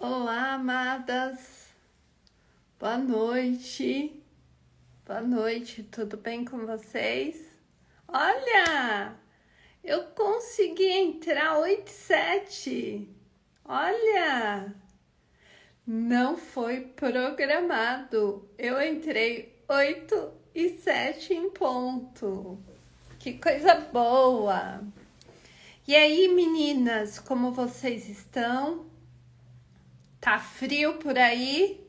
Olá, amadas. Boa noite. Boa noite, tudo bem com vocês? Olha, eu consegui entrar 8 e 7. Olha, não foi programado. Eu entrei 8 e 7 em ponto. Que coisa boa. E aí, meninas, como vocês estão? Tá frio por aí?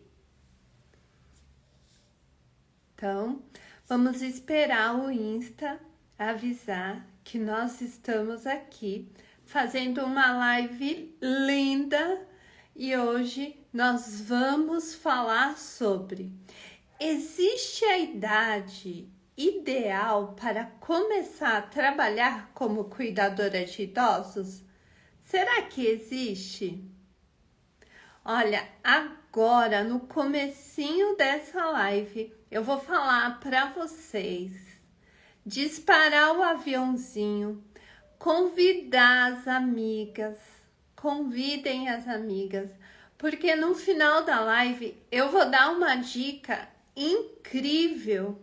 Então, vamos esperar o Insta avisar que nós estamos aqui fazendo uma live linda e hoje nós vamos falar sobre: existe a idade ideal para começar a trabalhar como cuidadora de idosos? Será que existe? Olha, agora no comecinho dessa live, eu vou falar para vocês disparar o aviãozinho, convidar as amigas, convidem as amigas, porque no final da live eu vou dar uma dica incrível.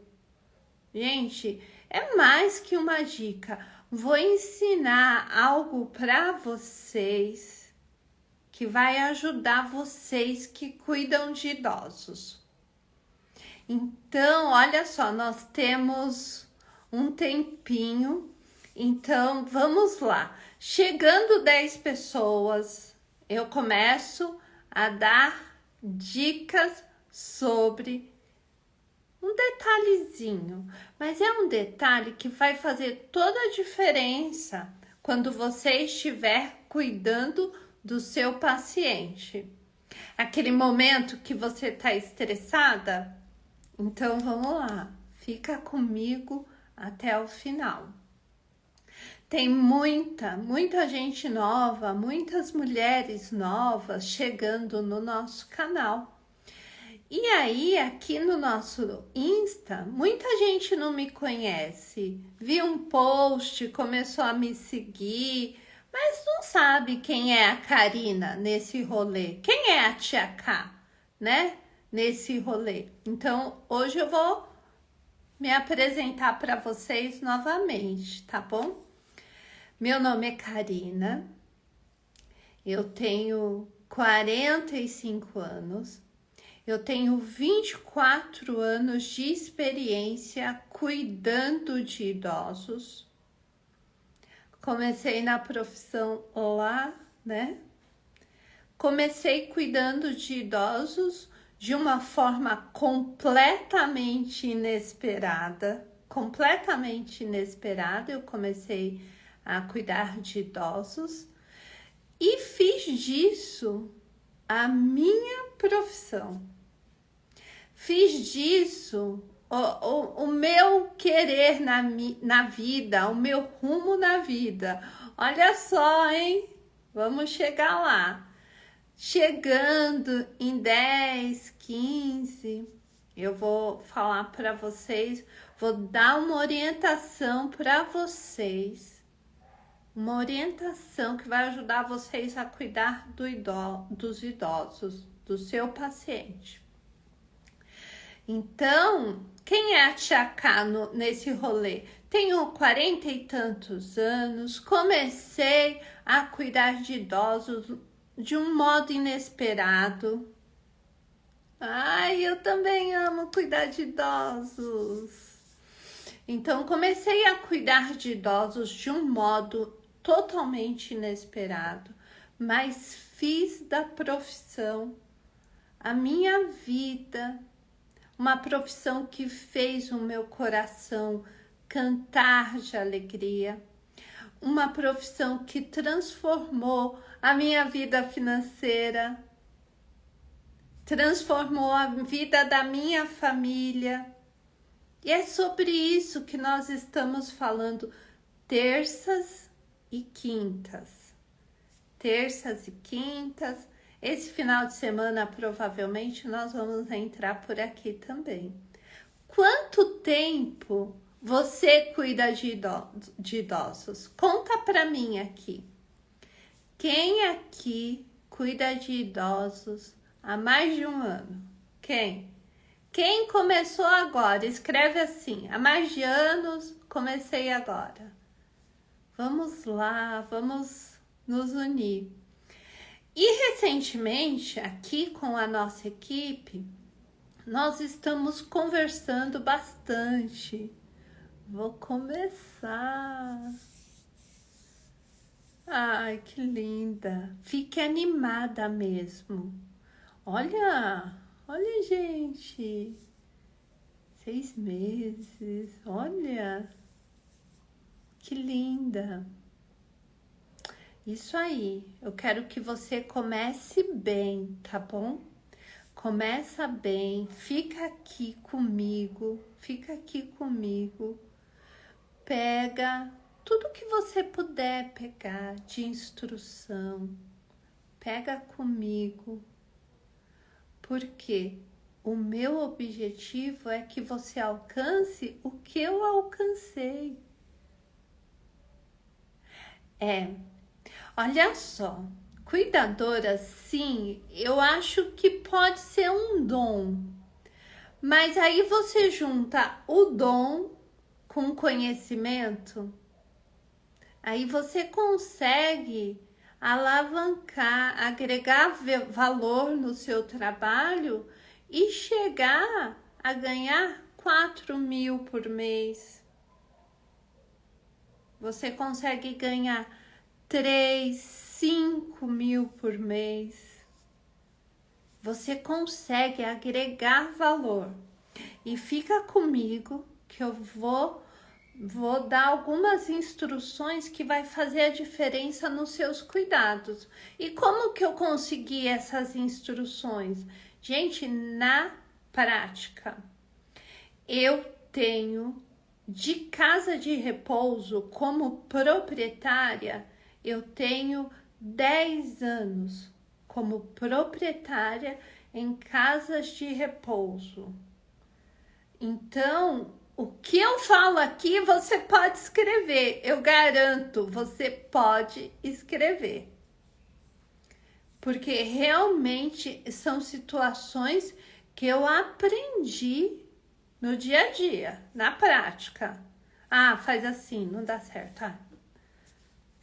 Gente, é mais que uma dica, vou ensinar algo para vocês que vai ajudar vocês que cuidam de idosos. Então, olha só, nós temos um tempinho, então vamos lá. Chegando 10 pessoas, eu começo a dar dicas sobre um detalhezinho, mas é um detalhe que vai fazer toda a diferença quando você estiver cuidando do seu paciente. Aquele momento que você está estressada? Então vamos lá, fica comigo até o final. Tem muita gente nova, muitas mulheres novas chegando no nosso canal. E aí, aqui no nosso Insta, muita gente não me conhece. Viu um post, começou a me seguir, mas não sabe quem é a Karina nesse rolê. Quem é a Tia K, né? Nesse rolê. Então, hoje eu vou me apresentar para vocês novamente, tá bom? Meu nome é Karina. Eu tenho 45 anos. Eu tenho 24 anos de experiência cuidando de idosos. Comecei na profissão lá, né? Comecei cuidando de idosos de uma forma completamente inesperada. Eu comecei a cuidar de idosos e fiz disso a minha profissão. Fiz disso o meu querer na vida, o meu rumo na vida. Olha só, hein? Vamos chegar lá. Chegando em 10, 15, eu vou falar para vocês, vou dar uma orientação para vocês. Uma orientação que vai ajudar vocês a cuidar dos idosos, do seu paciente. Então, quem é a Tia K nesse rolê? Tenho 40 e tantos anos, comecei a cuidar de idosos de um modo inesperado. Ai, eu também amo cuidar de idosos. Então, comecei a cuidar de idosos de um modo totalmente inesperado, mas fiz da profissão a minha vida, uma profissão que fez o meu coração cantar de alegria, uma profissão que transformou a minha vida financeira, transformou a vida da minha família. E é sobre isso que nós estamos falando terças e quintas. Terças e quintas. Esse final de semana, provavelmente, nós vamos entrar por aqui também. Quanto tempo você cuida de idosos? Conta pra mim aqui. Quem aqui cuida de idosos há mais de um ano? Quem? Quem começou agora? Escreve assim, há mais de anos, comecei agora. Vamos lá, vamos nos unir. E recentemente, aqui com a nossa equipe, nós estamos conversando bastante. Vou começar. Ai, que linda. Fique animada mesmo. Olha, olha, gente. 6 meses. Olha. Que linda. Isso aí. Eu quero que você comece bem, tá bom? Começa bem. Fica aqui comigo. Fica aqui comigo. Pega tudo que você puder pegar de instrução. Pega comigo. Porque o meu objetivo é que você alcance o que eu alcancei. Olha só, cuidadora, sim, eu acho que pode ser um dom. Mas aí você junta o dom com conhecimento, aí você consegue alavancar, agregar valor no seu trabalho e chegar a ganhar 4.000 por mês. Você consegue ganhar 3, 5 mil por mês. Você consegue agregar valor. E fica comigo que eu vou dar algumas instruções que vai fazer a diferença nos seus cuidados. E como que eu consegui essas instruções? Gente, na prática, eu tenho de casa de repouso como proprietária, eu tenho 10 anos como proprietária em casas de repouso. Então, o que eu falo aqui você pode escrever, eu garanto, você pode escrever. Porque realmente são situações que eu aprendi no dia a dia, na prática. Ah, faz assim, não dá certo.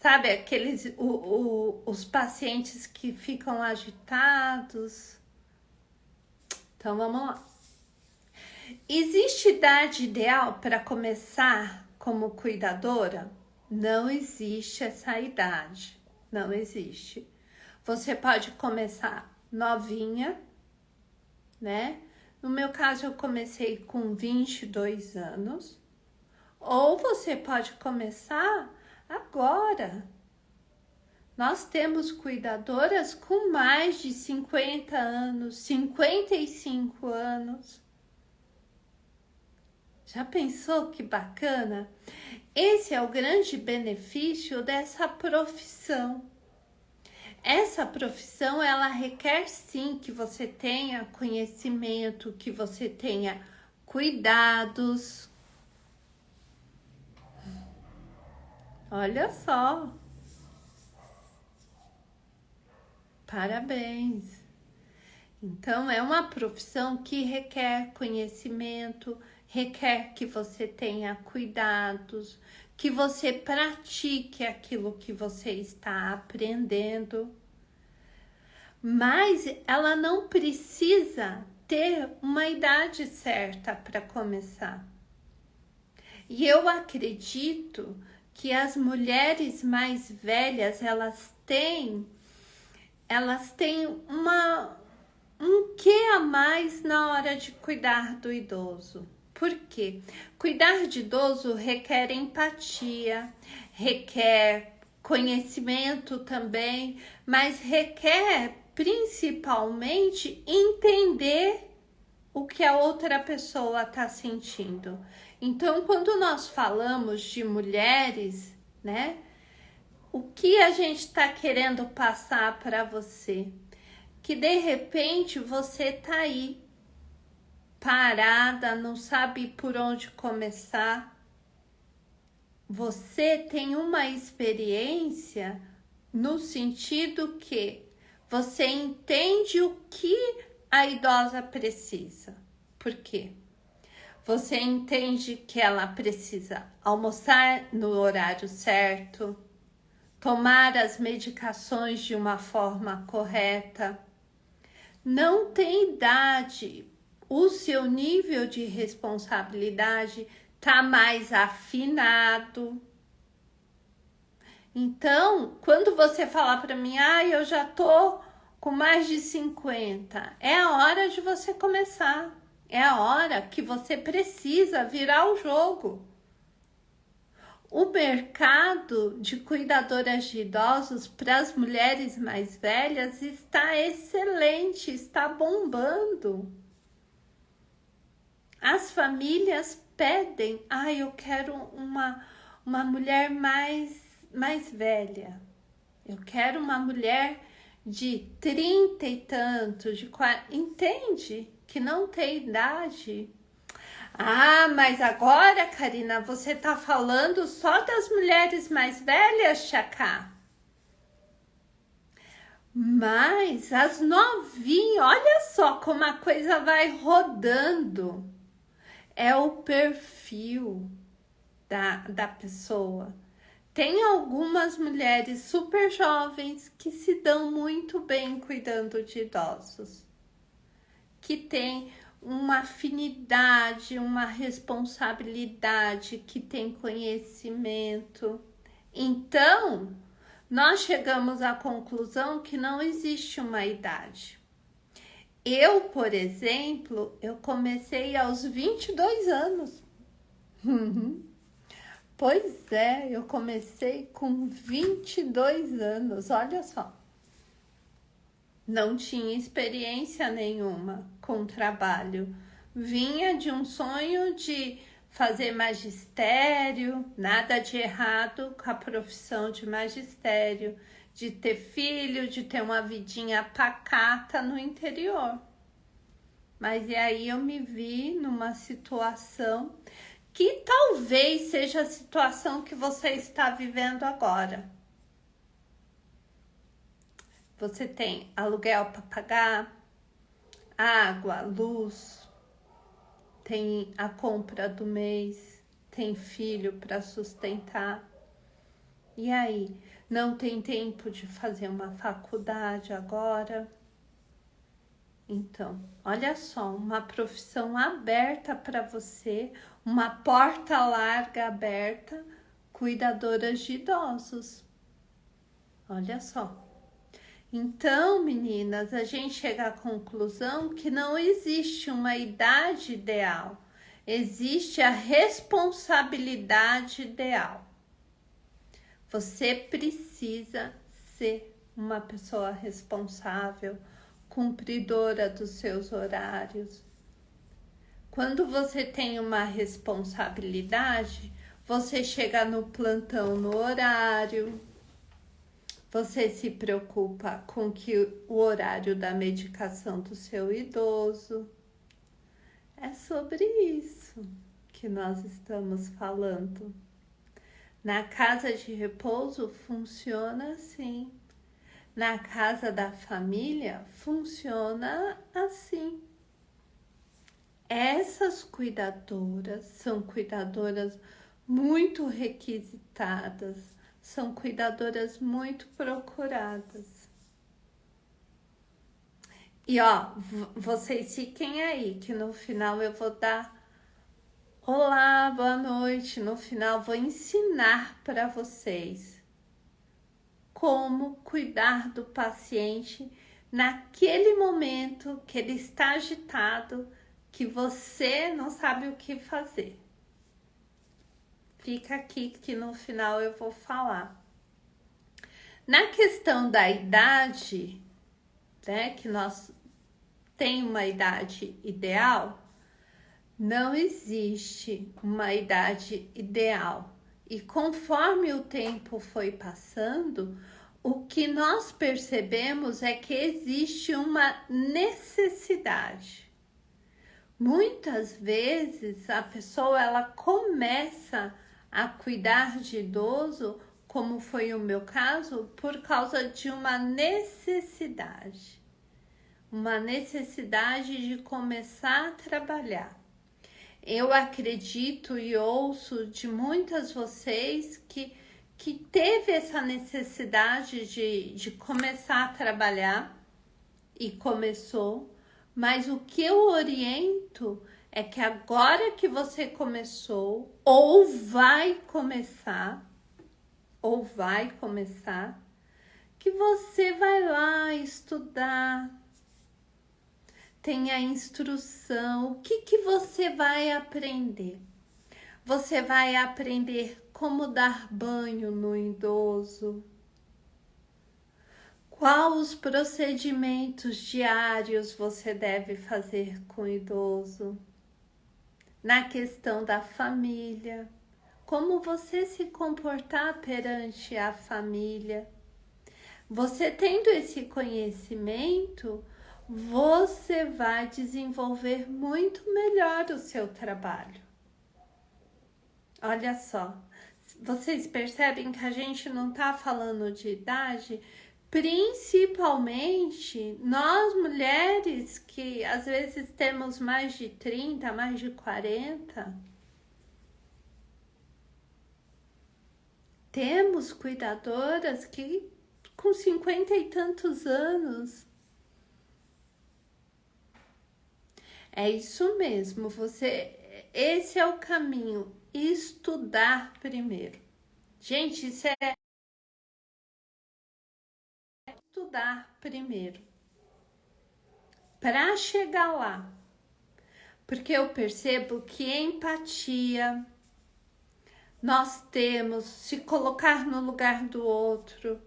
Sabe, aqueles, os pacientes que ficam agitados. Então, vamos lá. Existe idade ideal para começar como cuidadora? Não existe essa idade, não existe. Você pode começar novinha, né? No meu caso, eu comecei com 22 anos. Ou você pode começar agora. Nós temos cuidadoras com mais de 50 anos, 55 anos. Já pensou que bacana? Esse é o grande benefício dessa profissão. Essa profissão, ela requer sim que você tenha conhecimento, que você tenha cuidados. Olha só. Parabéns. Então, é uma profissão que requer conhecimento, requer que você tenha cuidados, que você pratique aquilo que você está aprendendo. Mas ela não precisa ter uma idade certa para começar. E eu acredito que as mulheres mais velhas, elas têm um quê a mais na hora de cuidar do idoso. Por quê? Cuidar de idoso requer empatia, requer conhecimento também, mas requer principalmente entender o que a outra pessoa está sentindo. Então, quando nós falamos de mulheres, né? O que a gente está querendo passar para você? Que de repente você tá aí parada, não sabe por onde começar. Você tem uma experiência no sentido que você entende o que a idosa precisa. Por quê? Você entende que ela precisa almoçar no horário certo, tomar as medicações de uma forma correta. Não tem idade, o seu nível de responsabilidade está mais afinado. Então, quando você falar para mim, eu já tô com mais de 50, é a hora de você começar. É a hora que você precisa virar o jogo. O mercado de cuidadoras de idosos para as mulheres mais velhas está excelente, está bombando. As famílias pedem, eu quero uma mulher mais velha. Eu quero uma mulher de 30 e tanto, de 40, entende? Que não tem idade. Mas agora, Karina, você tá falando só das mulheres mais velhas, Chacá? Mas as novinhas, olha só como a coisa vai rodando. É o perfil da pessoa. Tem algumas mulheres super jovens que se dão muito bem cuidando de idosos, que tem uma afinidade, uma responsabilidade, que tem conhecimento. Então, nós chegamos à conclusão que não existe uma idade. Eu, por exemplo, eu comecei aos 22 anos. Pois é, eu comecei com 22 anos, olha só. Não tinha experiência nenhuma com trabalho. Vinha de um sonho de fazer magistério, nada de errado com a profissão de magistério, de ter filho, de ter uma vidinha pacata no interior. Mas e aí eu me vi numa situação que talvez seja a situação que você está vivendo agora. Você tem aluguel para pagar, água, luz, tem a compra do mês, tem filho para sustentar. E aí, não tem tempo de fazer uma faculdade agora? Então, olha só, uma profissão aberta para você, uma porta larga aberta, cuidadoras de idosos. Olha só. Então, meninas, a gente chega à conclusão que não existe uma idade ideal, existe a responsabilidade ideal. Você precisa ser uma pessoa responsável, cumpridora dos seus horários. Quando você tem uma responsabilidade, você chega no plantão no horário, você se preocupa com o horário da medicação do seu idoso. É sobre isso que nós estamos falando. Na casa de repouso funciona assim. Na casa da família funciona assim. Essas cuidadoras são cuidadoras muito requisitadas, são cuidadoras muito procuradas. E vocês fiquem aí, que no final eu vou dar olá, boa noite. No final vou ensinar para vocês como cuidar do paciente naquele momento que ele está agitado, que você não sabe o que fazer. Fica aqui que no final eu vou falar. Na questão da idade, né, que nós tem uma idade ideal, não existe uma idade ideal. E conforme o tempo foi passando, o que nós percebemos é que existe uma necessidade. Muitas vezes a pessoa ela começa a cuidar de idoso como foi o meu caso, por causa de uma necessidade. Uma necessidade de começar a trabalhar. Eu acredito e ouço de muitas vocês que teve essa necessidade de começar a trabalhar e começou, mas o que eu oriento é que agora que você começou, ou vai começar, que você vai lá estudar, tenha instrução. O que você vai aprender? Você vai aprender como dar banho no idoso, quais os procedimentos diários você deve fazer com o idoso, na questão da família, como você se comportar perante a família. Você tendo esse conhecimento, você vai desenvolver muito melhor o seu trabalho. Olha só, vocês percebem que a gente não está falando de idade, principalmente nós mulheres que às vezes temos mais de 30, mais de 40. Temos cuidadoras que com 50 e tantos anos. É isso mesmo, esse é o caminho, estudar primeiro. Gente, isso é estudar primeiro para chegar lá. Porque eu percebo que empatia, nós temos, se colocar no lugar do outro,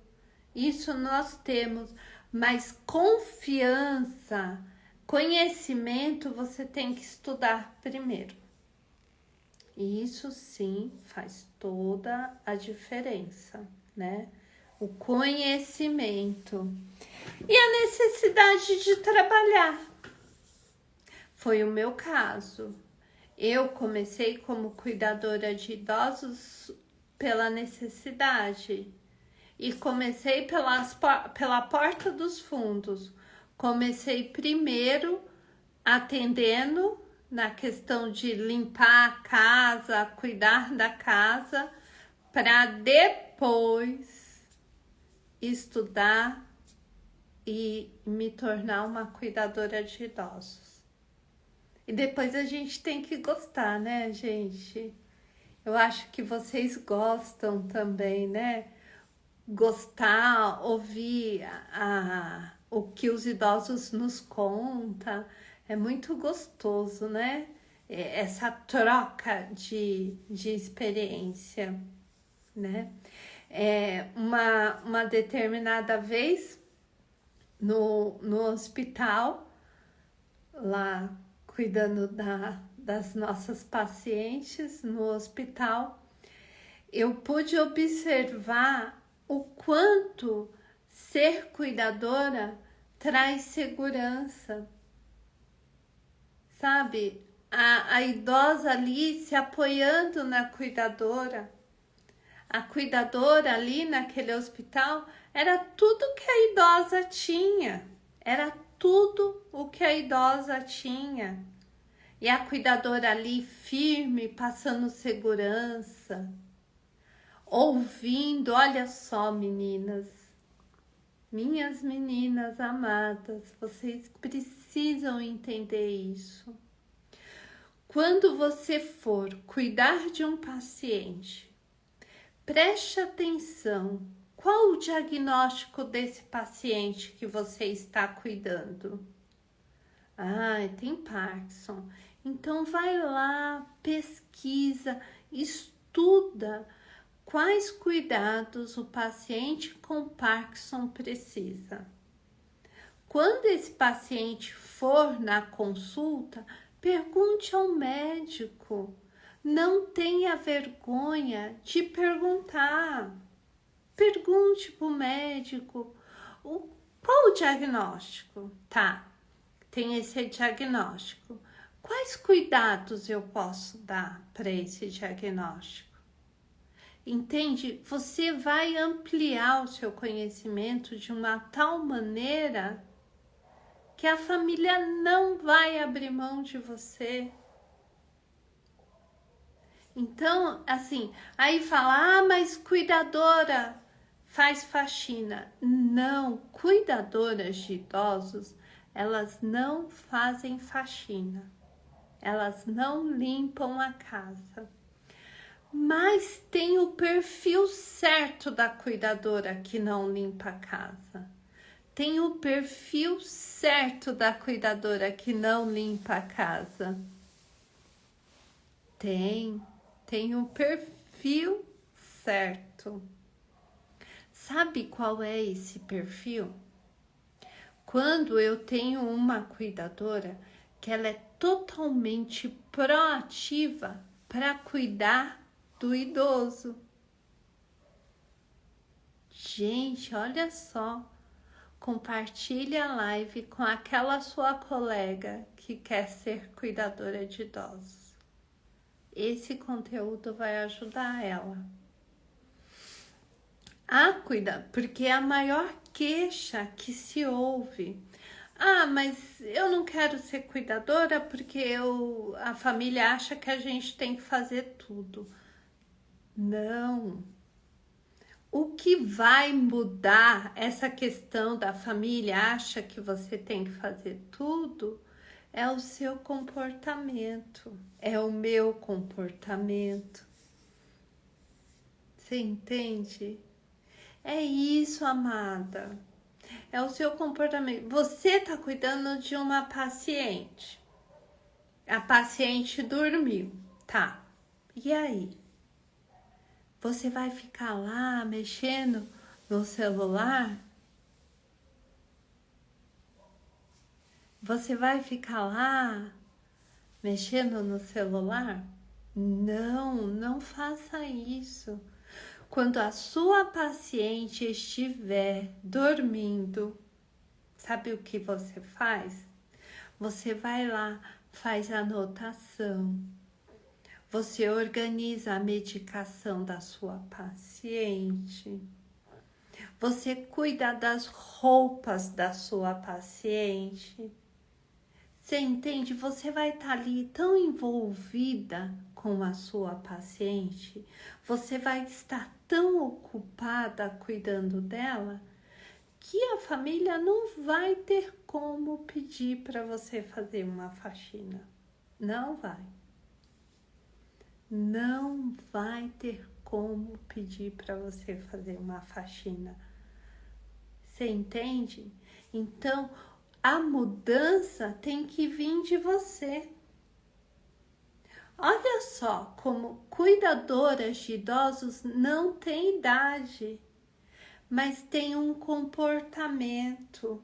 isso nós temos, mas confiança, conhecimento você tem que estudar primeiro. E isso sim faz toda a diferença, né? O conhecimento e a necessidade de trabalhar. Foi o meu caso. Eu comecei como cuidadora de idosos pela necessidade e comecei pela porta dos fundos. Comecei primeiro atendendo na questão de limpar a casa, cuidar da casa, para depois estudar e me tornar uma cuidadora de idosos. E depois a gente tem que gostar, né, gente? Eu acho que vocês gostam também, né? Gostar, ouvir o que os idosos nos contam. É muito gostoso, né? Essa troca de experiência, né? Uma determinada vez no hospital, lá cuidando das nossas pacientes no hospital, eu pude observar o quanto ser cuidadora traz segurança, sabe? A idosa ali se apoiando na cuidadora. A cuidadora ali naquele hospital era tudo que a idosa tinha. Era tudo o que a idosa tinha. E a cuidadora ali firme, passando segurança, ouvindo. Olha só, meninas, minhas meninas amadas, vocês precisam entender isso. Quando você for cuidar de um paciente, preste atenção. Qual o diagnóstico desse paciente que você está cuidando? Tem Parkinson. Então vai lá, pesquisa, estuda quais cuidados o paciente com Parkinson precisa. Quando esse paciente for na consulta, pergunte ao médico. Não tenha vergonha de perguntar. Pergunte para o médico qual o diagnóstico. Tá, tem esse diagnóstico. Quais cuidados eu posso dar para esse diagnóstico? Entende? Você vai ampliar o seu conhecimento de uma tal maneira que a família não vai abrir mão de você. Então, assim, aí fala, ah, mas cuidadora faz faxina. Não, cuidadoras de idosos, elas não fazem faxina. Elas não limpam a casa. Mas tem o perfil certo da cuidadora que não limpa a casa. Tem o perfil certo da cuidadora que não limpa a casa. Tem o perfil certo. Sabe qual é esse perfil? Quando eu tenho uma cuidadora que ela é totalmente proativa para cuidar do idoso. Gente, olha só. Compartilhe a live com aquela sua colega que quer ser cuidadora de idosos. Esse conteúdo vai ajudar ela a cuidar, porque é a maior queixa que se ouve. Ah, mas eu não quero ser cuidadora porque a família acha que a gente tem que fazer tudo. Não. O que vai mudar essa questão da família acha que você tem que fazer tudo é o seu comportamento, é o meu comportamento. Você entende? É isso, amada. É o seu comportamento. Você está cuidando de uma paciente. A paciente dormiu, tá? E aí? Você vai ficar lá mexendo no celular? Você vai ficar lá mexendo no celular? Não, não faça isso. Quando a sua paciente estiver dormindo, sabe o que você faz? Você vai lá, faz anotação. Você organiza a medicação da sua paciente. Você cuida das roupas da sua paciente. Você entende? Você vai estar ali tão envolvida com a sua paciente, você vai estar tão ocupada cuidando dela, que a família não vai ter como pedir para você fazer uma faxina. Não vai. Não vai ter como pedir para você fazer uma faxina. Você entende? Então, a mudança tem que vir de você. Olha só como cuidadoras de idosos não têm idade, mas têm um comportamento,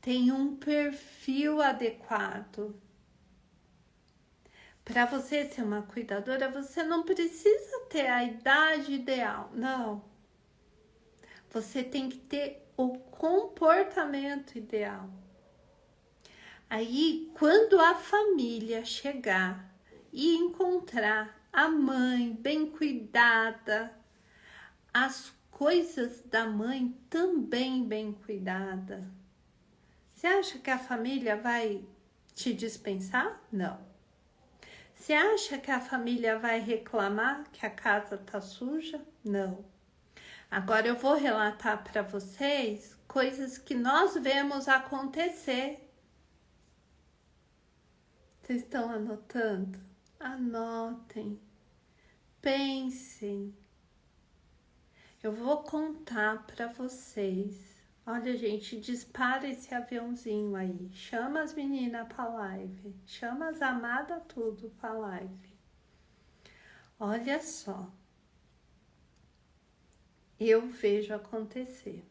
têm um perfil adequado. Para você ser uma cuidadora, você não precisa ter a idade ideal, não. Você tem que ter o comportamento ideal. Aí, quando a família chegar e encontrar a mãe bem cuidada, as coisas da mãe também bem cuidada, você acha que a família vai te dispensar? Não. Você acha que a família vai reclamar que a casa tá suja? Não. Agora eu vou relatar para vocês coisas que nós vemos acontecer. Vocês estão anotando? Anotem. Pensem. Eu vou contar para vocês. Olha, gente, dispara esse aviãozinho aí. Chama as meninas pra live. Chama as amadas tudo pra live. Olha só. Eu vejo acontecer.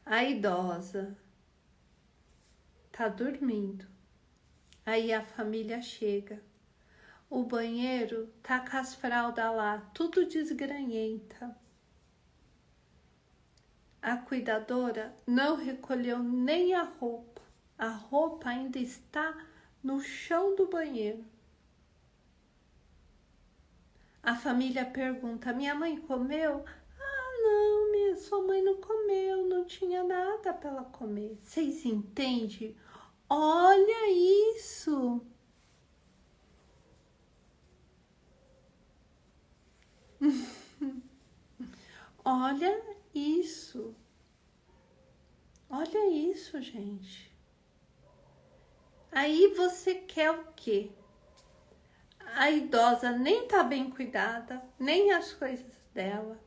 A idosa tá dormindo. Aí a família chega. O banheiro tá com as fraldas lá, tudo desgranhenta. A cuidadora não recolheu nem a roupa. A roupa ainda está no chão do banheiro. A família pergunta: minha mãe comeu? Ah, não, sua mãe não comeu, não tinha nada para ela comer. Vocês entendem? Olha isso! Olha isso! Olha isso, gente. Aí você quer o quê? A idosa nem tá bem cuidada, nem as coisas dela.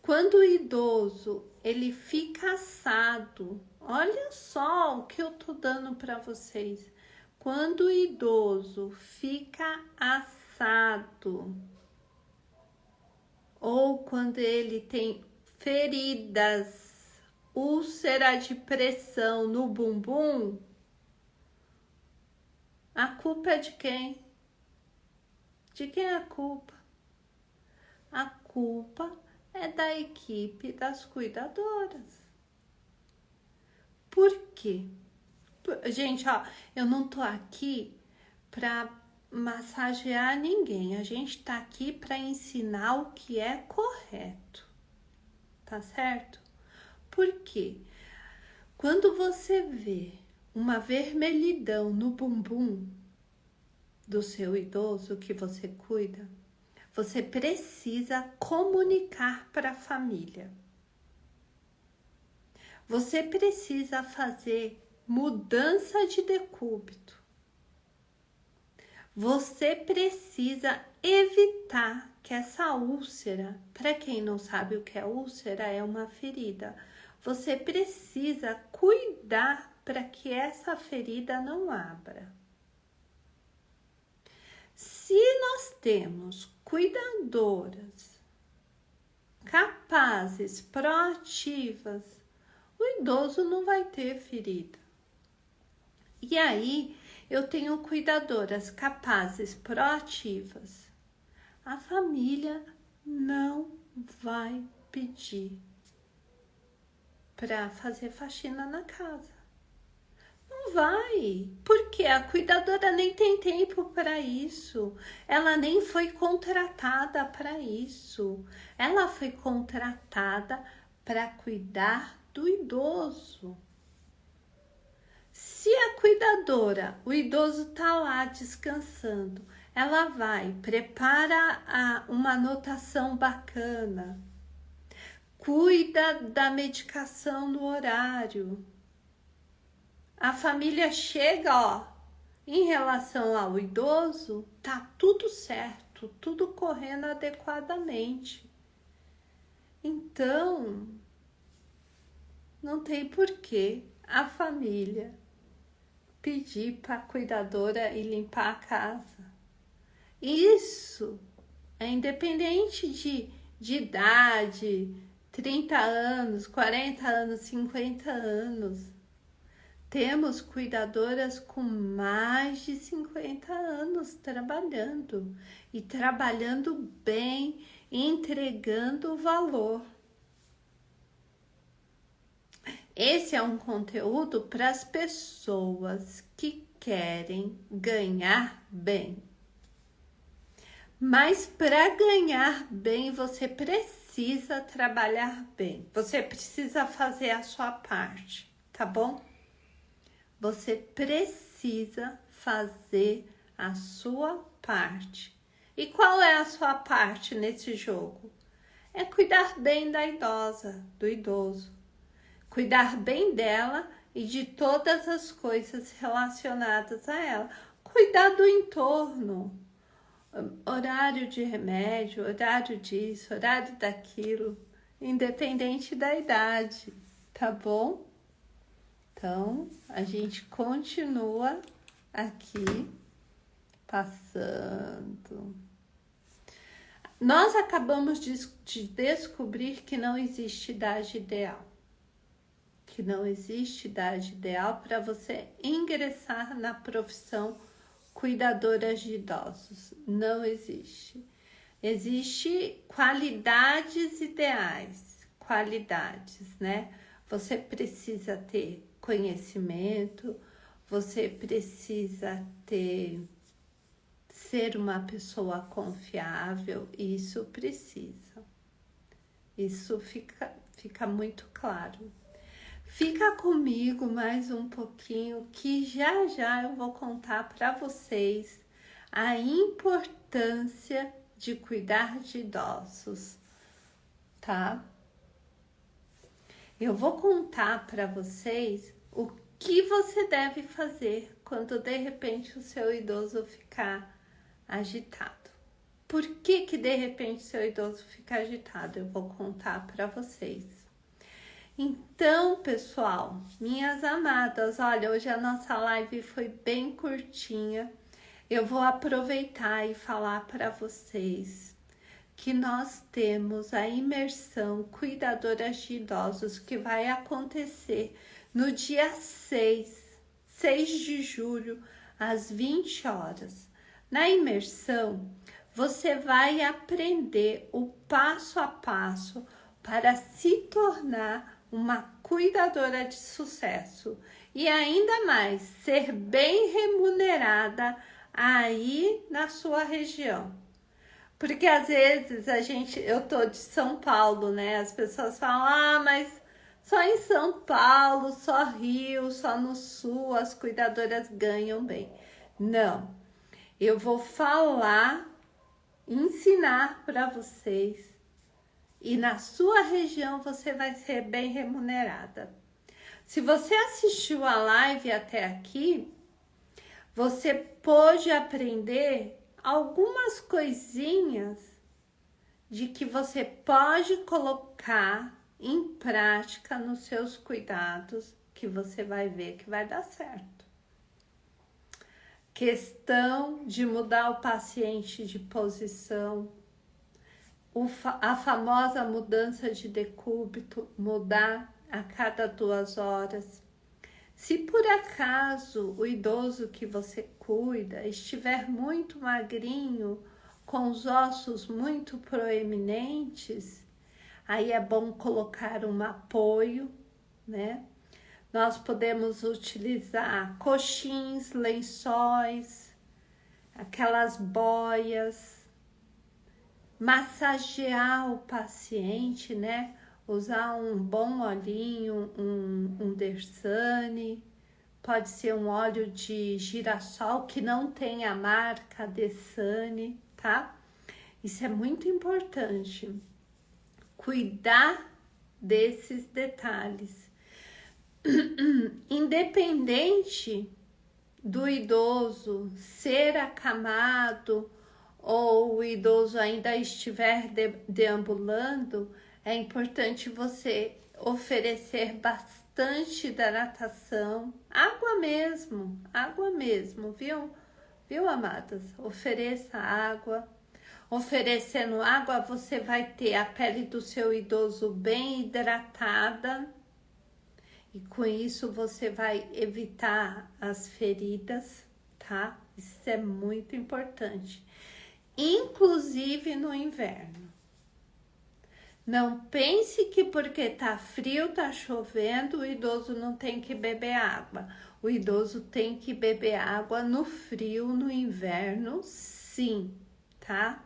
Quando o idoso, ele fica assado, olha só o que eu tô dando para vocês. Quando o idoso fica assado, ou quando ele tem feridas, úlcera de pressão no bumbum, a culpa é de quem? De quem é a culpa? A culpa é da equipe das cuidadoras. Por quê? Gente, ó, eu não tô aqui para massagear ninguém. A gente tá aqui para ensinar o que é correto. Tá certo? Por quê? Quando você vê uma vermelhidão no bumbum do seu idoso que você cuida, você precisa comunicar para a família. Você precisa fazer mudança de decúbito. Você precisa evitar que essa úlcera, para quem não sabe o que é úlcera, é uma ferida. Você precisa cuidar para que essa ferida não abra. Se nós temos cuidadoras capazes, proativas, o idoso não vai ter ferida. E aí, eu tenho cuidadoras capazes, proativas. A família não vai pedir para fazer faxina na casa. Não vai, porque a cuidadora nem tem tempo para isso. Ela nem foi contratada para isso. Ela foi contratada para cuidar do idoso. Se a cuidadora, o idoso tá lá descansando, ela vai, prepara uma anotação bacana, cuida da medicação no horário. A família chega, ó, em relação ao idoso, tá tudo certo, tudo correndo adequadamente. Então, não tem porquê a família pedir para a cuidadora ir limpar a casa. Isso é independente de idade, 30 anos, 40 anos, 50 anos. Temos cuidadoras com mais de 50 anos trabalhando e trabalhando bem, entregando valor. Esse é um conteúdo para as pessoas que querem ganhar bem. Mas para ganhar bem, você precisa trabalhar bem. Você precisa fazer a sua parte, tá bom? Você precisa fazer a sua parte. E qual é a sua parte nesse jogo? É cuidar bem da idosa, do idoso. Cuidar bem dela e de todas as coisas relacionadas a ela. Cuidar do entorno. Horário de remédio, horário disso, horário daquilo, independente da idade, tá bom? Então, a gente continua aqui passando. Nós acabamos de descobrir que não existe idade ideal. Que não existe idade ideal para você ingressar na profissão cuidadora de idosos. Não existe. Existe qualidades ideais, qualidades, né? Você precisa ter conhecimento, você precisa ter ser uma pessoa confiável, isso precisa. Isso fica muito claro. Fica comigo mais um pouquinho que já já eu vou contar para vocês a importância de cuidar de idosos, tá? Eu vou contar para vocês o que você deve fazer quando de repente o seu idoso ficar agitado. Por que de repente seu idoso fica agitado? Eu vou contar para vocês. Então, pessoal, minhas amadas, olha, hoje a nossa live foi bem curtinha. Eu vou aproveitar e falar para vocês que nós temos a imersão Cuidadoras de Idosos que vai acontecer no dia 6 de julho, às 20 horas. Na imersão, você vai aprender o passo a passo para se tornar uma cuidadora de sucesso e ainda mais ser bem remunerada aí na sua região. Porque às vezes eu tô de São Paulo, né? As pessoas falam, mas só em São Paulo, só Rio, só no Sul as cuidadoras ganham bem. Não, eu vou falar, ensinar para vocês e na sua região você vai ser bem remunerada. Se você assistiu a live até aqui, você pôde aprender algumas coisinhas de que você pode colocar em prática nos seus cuidados, que você vai ver que vai dar certo. Questão de mudar o paciente de posição, a famosa mudança de decúbito, mudar a cada 2 horas. Se por acaso o idoso que você cuida estiver muito magrinho, com os ossos muito proeminentes, aí é bom colocar um apoio, né? Nós podemos utilizar coxins, lençóis, aquelas boias, massagear o paciente, né? Usar um bom olhinho, um Dersane, pode ser um óleo de girassol que não tem a marca Dessane, tá? Isso é muito importante, cuidar desses detalhes. Independente do idoso ser acamado ou o idoso ainda estiver deambulando, é importante você oferecer bastante hidratação, água mesmo, viu? Viu, amadas? Ofereça água. Oferecendo água, você vai ter a pele do seu idoso bem hidratada e com isso você vai evitar as feridas, tá? Isso é muito importante, inclusive no inverno. Não pense que porque tá frio, tá chovendo, o idoso não tem que beber água. O idoso tem que beber água no frio, no inverno, sim, tá?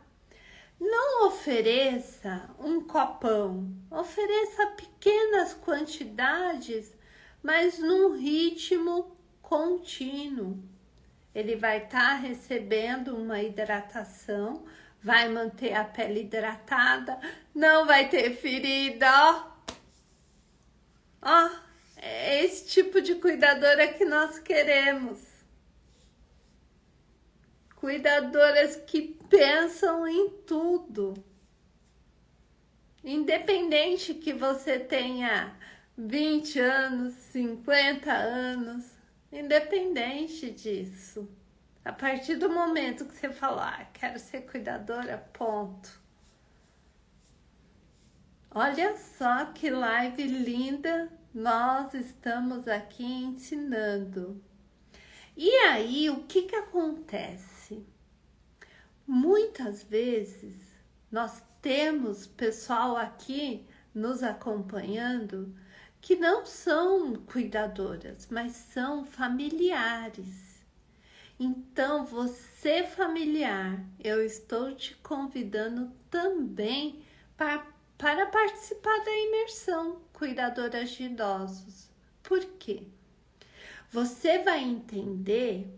Não ofereça um copão, ofereça pequenas quantidades, mas num ritmo contínuo. Ele vai estar recebendo uma hidratação, vai manter a pele hidratada, não vai ter ferida, ó. É esse tipo de cuidadora que nós queremos. Cuidadoras que pensam em tudo. Independente que você tenha 20 anos, 50 anos, independente disso. A partir do momento que você falar, quero ser cuidadora, ponto. Olha só que live linda nós estamos aqui ensinando. E aí, o que acontece? Muitas vezes nós temos pessoal aqui nos acompanhando que não são cuidadoras, mas são familiares. Então, você familiar, eu estou te convidando também para participar da imersão Cuidadoras de Idosos. Por quê? Você vai entender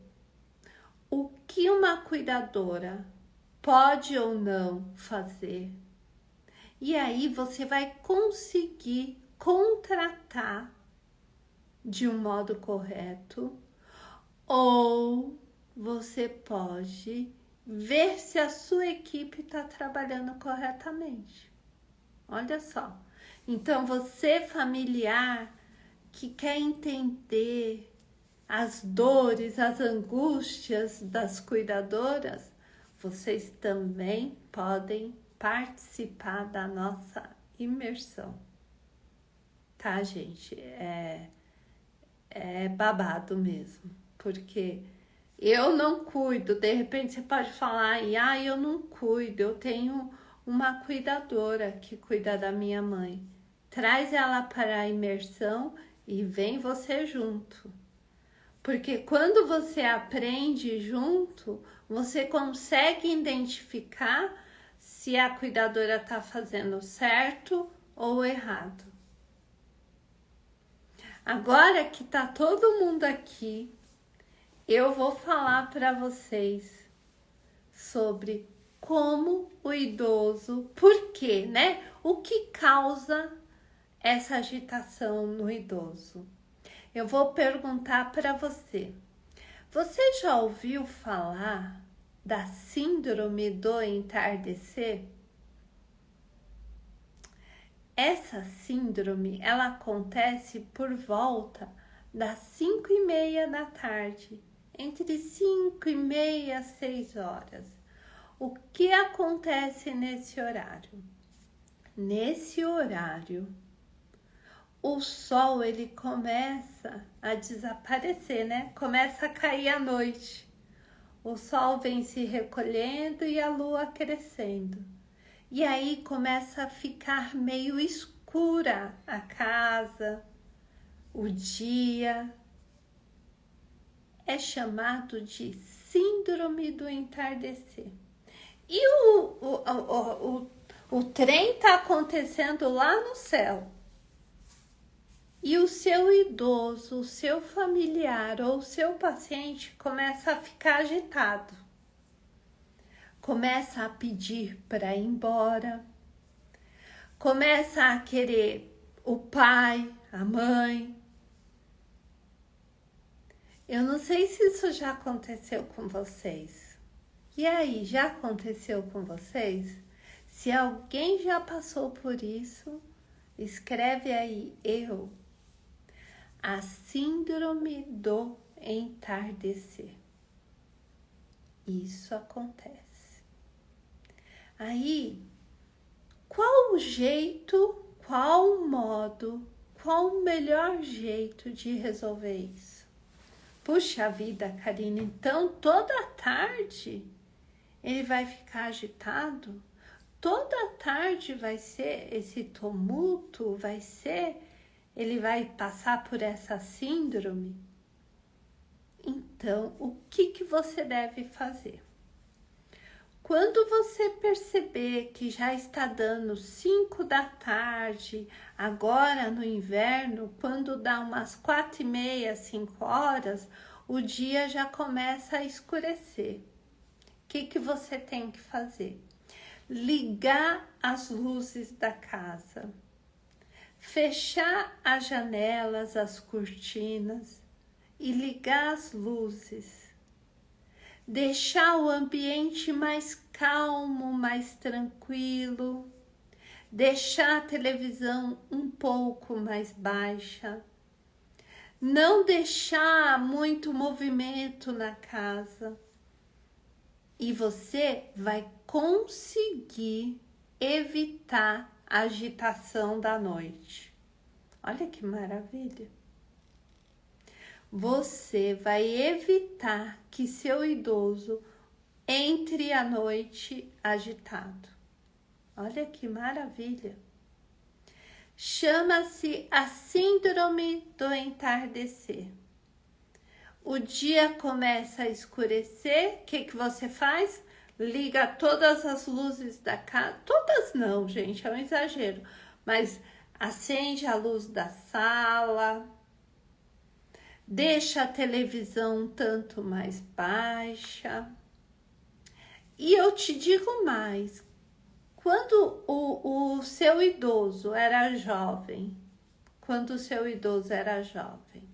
o que uma cuidadora pode ou não fazer. E aí você vai conseguir contratar de um modo correto, ou você pode ver se a sua equipe está trabalhando corretamente. Olha só. Então, você familiar que quer entender as dores, as angústias das cuidadoras, vocês também podem participar da nossa imersão. Tá, gente? É babado mesmo, porque eu não cuido. De repente você pode falar, eu não cuido, eu tenho uma cuidadora que cuida da minha mãe. Traz ela para a imersão e vem você junto. Porque quando você aprende junto, você consegue identificar se a cuidadora está fazendo certo ou errado. Agora que tá todo mundo aqui, eu vou falar para vocês sobre como o idoso, por quê, né? O que causa essa agitação no idoso? Eu vou perguntar para você. Você já ouviu falar da síndrome do entardecer? Essa síndrome, ela acontece por volta das 5:30 da tarde, entre 5:30 e 6 horas. O que acontece nesse horário? Nesse horário, o sol ele começa a desaparecer, né? Começa a cair a noite. O sol vem se recolhendo e a lua crescendo. E aí começa a ficar meio escura a casa, o dia. É chamado de síndrome do entardecer. E o trem está acontecendo lá no céu. E o seu idoso, o seu familiar ou o seu paciente começa a ficar agitado. Começa a pedir para ir embora. Começa a querer o pai, a mãe. Eu não sei se isso já aconteceu com vocês. E aí, já aconteceu com vocês? Se alguém já passou por isso, escreve aí, eu. A síndrome do entardecer. Isso acontece. Aí, qual o jeito, qual o modo, qual o melhor jeito de resolver isso? Puxa vida, Karina, então toda tarde ele vai ficar agitado? Toda tarde vai ser esse tumulto? Ele vai passar por essa síndrome? Então, o que você deve fazer? Quando você perceber que já está dando 5 da tarde, agora no inverno, quando dá umas 4:30, 5 horas, o dia já começa a escurecer. O que você tem que fazer? Ligar as luzes da casa, fechar as janelas, as cortinas e ligar as luzes. Deixar o ambiente mais calmo, mais tranquilo. Deixar a televisão um pouco mais baixa. Não deixar muito movimento na casa. E você vai conseguir evitar a agitação da noite. Olha que maravilha! Você vai evitar que seu idoso entre à noite agitado. Olha que maravilha! Chama-se a síndrome do entardecer. o dia começa a escurecer, o que que você faz? Liga todas as luzes da casa, todas não, gente, é um exagero, mas acende a luz da sala, deixa a televisão um tanto mais baixa. E eu te digo mais, quando o seu idoso era jovem, quando o seu idoso era jovem,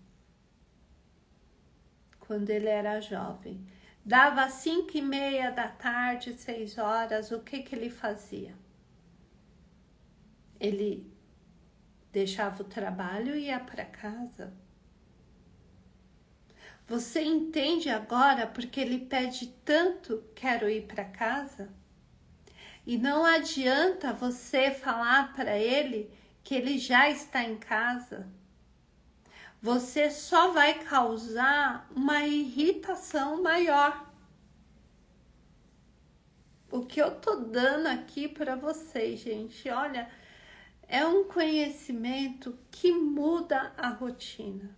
quando ele era jovem, dava 5:30 da tarde, 6 horas, o que que ele fazia? Ele deixava o trabalho e ia para casa. Você entende agora porque ele pede tanto, quero ir para casa? E não adianta você falar para ele que ele já está em casa. Você só vai causar uma irritação maior. O que eu tô dando aqui para vocês, gente, olha, é um conhecimento que muda a rotina.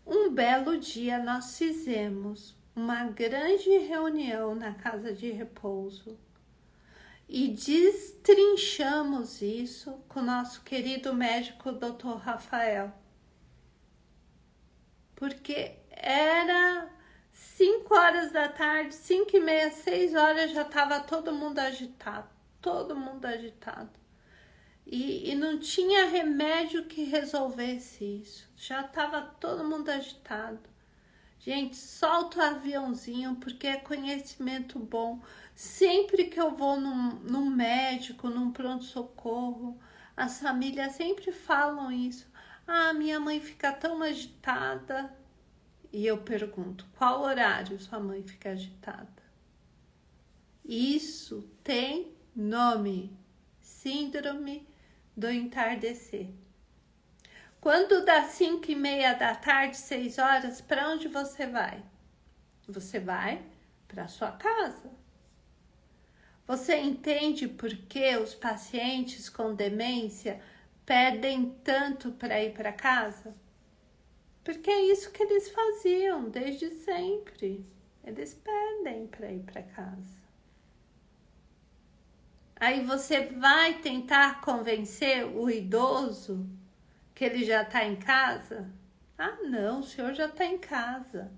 Um belo dia nós fizemos uma grande reunião na casa de repouso e destrinchamos isso com o nosso querido médico Dr. Rafael. Porque era 5 horas da tarde, 5:30, 6 horas, já estava todo mundo agitado, todo mundo agitado. E não tinha remédio que resolvesse isso, já estava todo mundo agitado. Gente, solta o aviãozinho, porque é conhecimento bom. Sempre que eu vou num médico, num pronto-socorro, as famílias sempre falam isso. Ah, minha mãe fica tão agitada. E eu pergunto, qual horário sua mãe fica agitada? Isso tem nome, síndrome do entardecer. Quando dá 5:30 da tarde, 6 horas, para onde você vai? Você vai para sua casa. Você entende por que os pacientes com demência pedem tanto para ir para casa? Porque é isso que eles faziam desde sempre. Eles pedem para ir para casa. Aí você vai tentar convencer o idoso que ele já está em casa? Ah, não, o senhor já está em casa.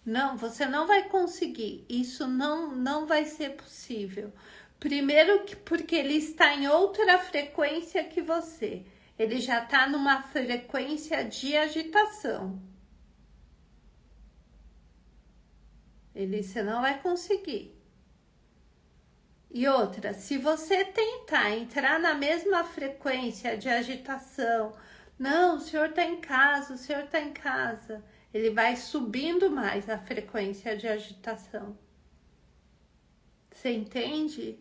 Não, você não vai conseguir. Isso não vai ser possível. Primeiro porque ele está em outra frequência que você. Ele já está numa frequência de agitação. Você não vai conseguir. E outra, se você tentar entrar na mesma frequência de agitação, não, o senhor está em casa, o senhor está em casa, ele vai subindo mais a frequência de agitação. Você entende?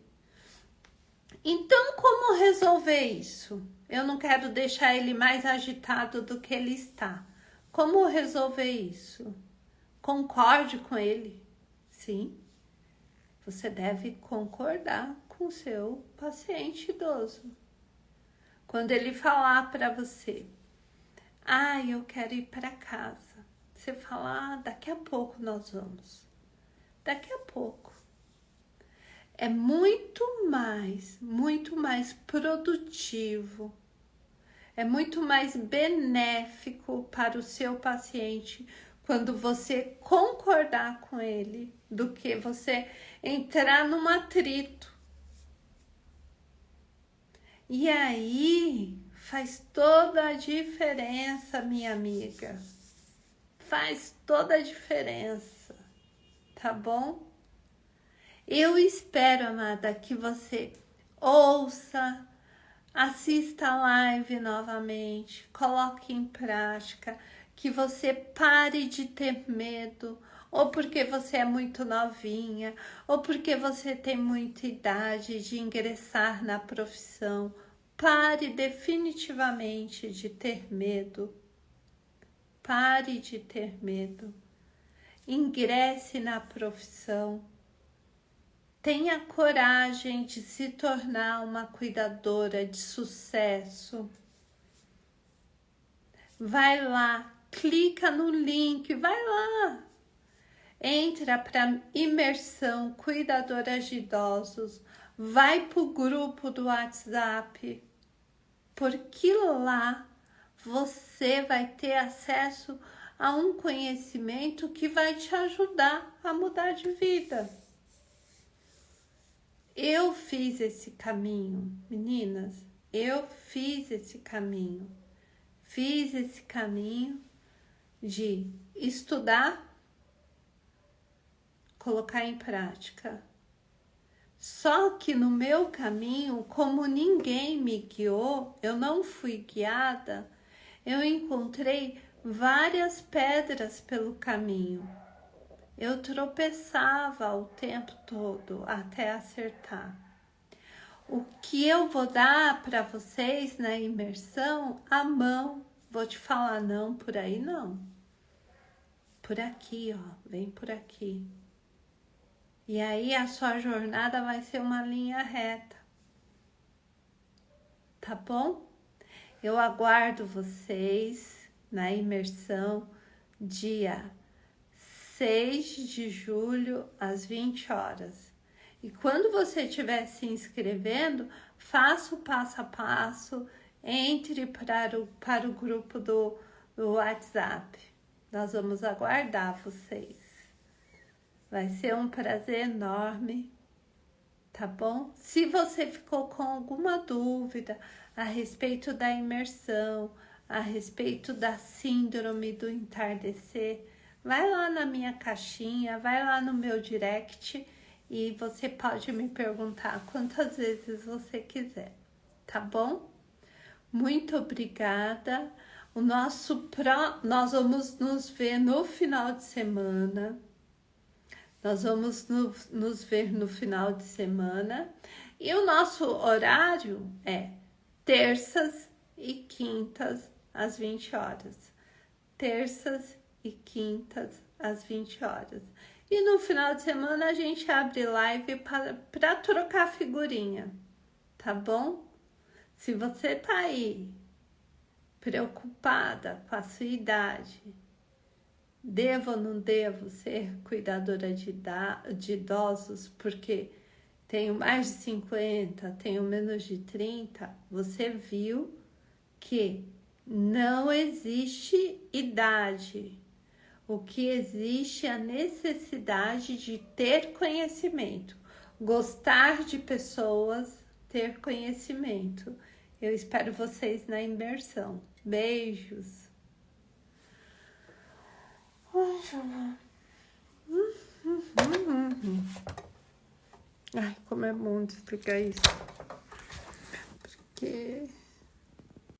Então, como resolver isso? Eu não quero deixar ele mais agitado do que ele está. Como resolver isso? Concorde com ele. Sim, você deve concordar com o seu paciente idoso. Quando ele falar para você, ah, eu quero ir para casa. Você fala, ah, daqui a pouco nós vamos. Daqui a pouco. É muito mais produtivo, é muito mais benéfico para o seu paciente quando você concordar com ele do que você entrar num atrito. E aí faz toda a diferença, minha amiga. Faz toda a diferença, tá bom? Eu espero, amada, que você ouça, assista a live novamente, coloque em prática, que você pare de ter medo, ou porque você é muito novinha, ou porque você tem muita idade de ingressar na profissão. Pare definitivamente de ter medo. Pare de ter medo. Ingresse na profissão. Tenha coragem de se tornar uma cuidadora de sucesso. Vai lá, clica no link, vai lá. Entra para imersão Cuidadoras de Idosos, vai para o grupo do WhatsApp, porque lá você vai ter acesso a um conhecimento que vai te ajudar a mudar de vida. Eu fiz esse caminho, meninas, eu fiz esse caminho. Fiz esse caminho de estudar, colocar em prática. Só que no meu caminho, como ninguém me guiou, eu não fui guiada, eu encontrei várias pedras pelo caminho. Eu tropeçava o tempo todo até acertar. O que eu vou dar para vocês na imersão, a mão, vou te falar não por aí não. Por aqui, ó, vem por aqui. E aí a sua jornada vai ser uma linha reta. Tá bom? Eu aguardo vocês na imersão dia 6 de julho às 20 horas. E quando você estiver se inscrevendo, faça o passo a passo, entre para o grupo do WhatsApp. Nós vamos aguardar vocês. Vai ser um prazer enorme, tá bom? Se você ficou com alguma dúvida a respeito da imersão, a respeito da síndrome do entardecer, vai lá na minha caixinha, vai lá no meu direct e você pode me perguntar quantas vezes você quiser, tá bom? Muito obrigada. Nós vamos nos ver no final de semana. Nós vamos nos ver no final de semana. E o nosso horário é terças e quintas às 20 horas. Terças e quintas às 20 horas. E no final de semana a gente abre live para trocar figurinha, tá bom? Se você tá aí preocupada com a sua idade, devo ou não devo ser cuidadora de idosos porque tenho mais de 50, tenho menos de 30, você viu que não existe idade. O que existe é a necessidade de ter conhecimento, gostar de pessoas, ter conhecimento. Eu espero vocês na imersão. Beijos. Ai, como é bom desligar isso. Porque